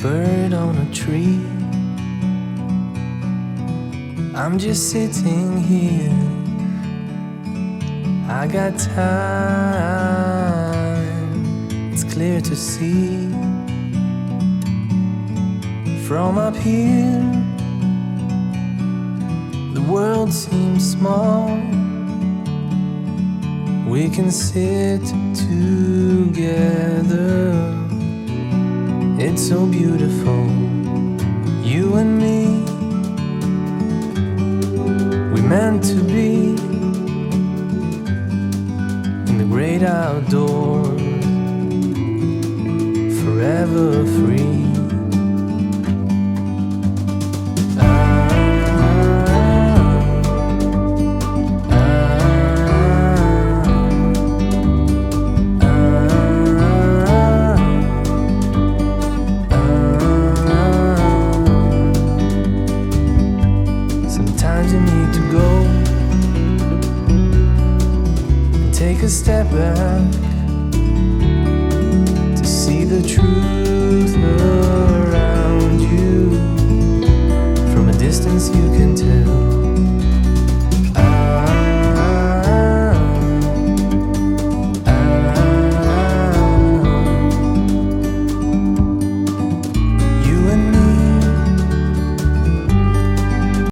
bird on a tree. I'm just sitting here. I got time, it's clear to see. From up here, the world seems small. We can sit together. It's so beautiful, you and me. We meant to be in the great outdoors, forever free. Sometimes you need to go and take a step back to see the truth around you. From a distance you can tell